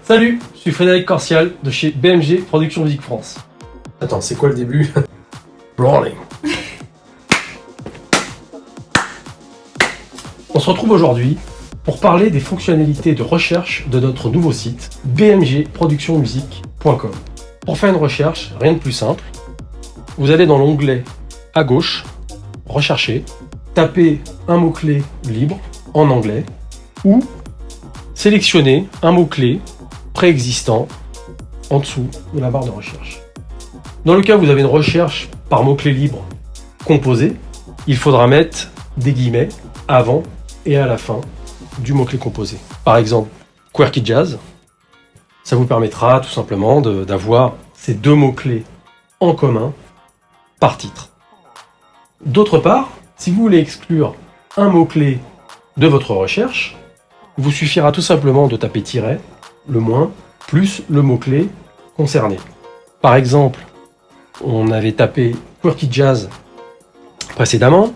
Salut, je suis Frédéric Corsial de chez BMG Production Musique France. Attends, c'est quoi le début? Rolling. On se retrouve aujourd'hui pour parler des fonctionnalités de recherche de notre nouveau site bmgproductionmusique.com. Pour faire une recherche, rien de plus simple. Vous allez dans l'onglet à gauche, rechercher, tapez un mot-clé libre en anglais ou sélectionnez un mot-clé préexistant en dessous de la barre de recherche. Dans le cas où vous avez une recherche par mot-clé libre composé, il faudra mettre des guillemets avant et à la fin du mot-clé composé. Par exemple, Quirky Jazz, ça vous permettra tout simplement d'avoir ces deux mots-clés en commun par titre. D'autre part, si vous voulez exclure un mot-clé de votre recherche, il vous suffira tout simplement de taper tiret, le moins, plus le mot-clé concerné. Par exemple, on avait tapé Quirky Jazz précédemment.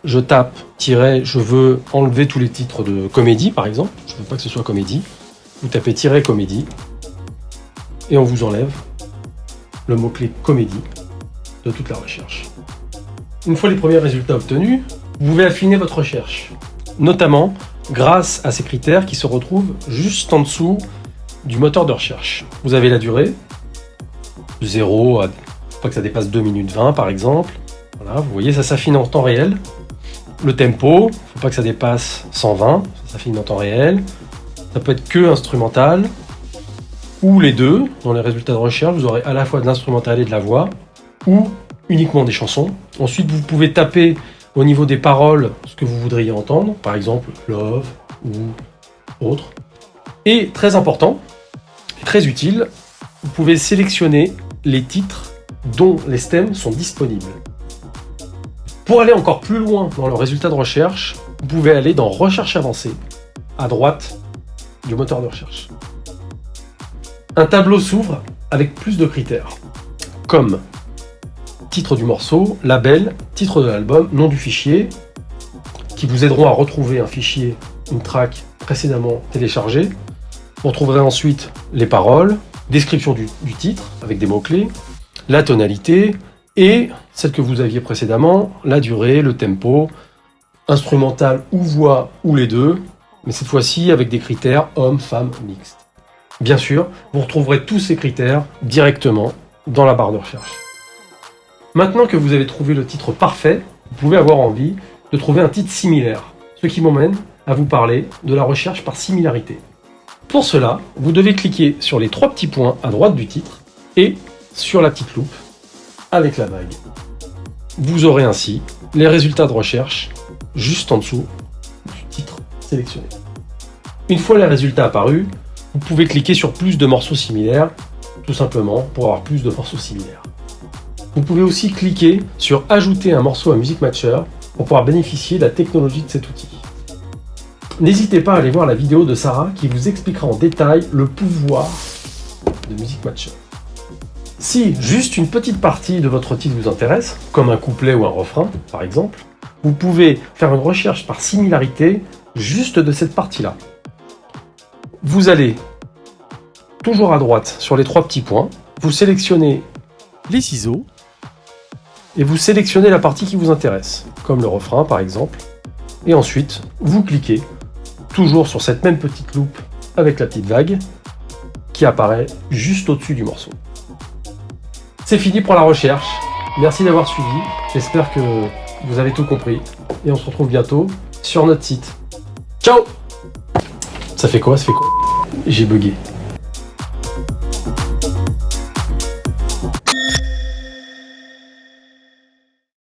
Je tape tiret, je veux enlever tous les titres de comédie par exemple. Je ne veux pas que ce soit comédie. Vous tapez tiret comédie et on vous enlève le mot-clé comédie de toute la recherche. Une fois les premiers résultats obtenus, vous pouvez affiner votre recherche, notamment grâce à ces critères qui se retrouvent juste en dessous du moteur de recherche. Vous avez la durée, 0 à, faut pas que ça dépasse 2 minutes 20 par exemple. Voilà, vous voyez, ça s'affine en temps réel. Le tempo, faut pas que ça dépasse 120, ça s'affine en temps réel. Ça peut être que instrumental, ou les deux. Dans les résultats de recherche, vous aurez à la fois de l'instrumental et de la voix, ou uniquement des chansons. Ensuite, vous pouvez taper au niveau des paroles ce que vous voudriez entendre, par exemple love ou autre. Et très important, très utile, vous pouvez sélectionner les titres dont les stems sont disponibles. Pour aller encore plus loin dans le résultat de recherche, vous pouvez aller dans Recherche avancée, à droite du moteur de recherche. Un tableau s'ouvre avec plus de critères, comme titre du morceau, label, titre de l'album, nom du fichier, qui vous aideront à retrouver un fichier, une track précédemment téléchargée. Vous retrouverez ensuite les paroles, description du titre avec des mots-clés, la tonalité et celle que vous aviez précédemment, la durée, le tempo, instrumental ou voix ou les deux, mais cette fois-ci avec des critères homme, femme, mixte. Bien sûr, vous retrouverez tous ces critères directement dans la barre de recherche. Maintenant que vous avez trouvé le titre parfait, vous pouvez avoir envie de trouver un titre similaire, ce qui m'emmène à vous parler de la recherche par similarité. Pour cela, vous devez cliquer sur les 3 petits points à droite du titre et sur la petite loupe avec la vague. Vous aurez ainsi les résultats de recherche juste en dessous du titre sélectionné. Une fois les résultats apparus, vous pouvez cliquer sur plus de morceaux similaires, tout simplement pour avoir plus de morceaux similaires. Vous pouvez aussi cliquer sur ajouter un morceau à Music Matcher pour pouvoir bénéficier de la technologie de cet outil. N'hésitez pas à aller voir la vidéo de Sarah qui vous expliquera en détail le pouvoir de Music Matcher. Si juste une petite partie de votre titre vous intéresse, comme un couplet ou un refrain par exemple, vous pouvez faire une recherche par similarité juste de cette partie-là. Vous allez toujours à droite sur les 3 petits points, vous sélectionnez les ciseaux et vous sélectionnez la partie qui vous intéresse, comme le refrain par exemple, et ensuite vous cliquez toujours sur cette même petite loupe avec la petite vague qui apparaît juste au-dessus du morceau. C'est fini pour la recherche. Merci d'avoir suivi. J'espère que vous avez tout compris. Et on se retrouve bientôt sur notre site. Ciao! Ça fait quoi? J'ai bugué.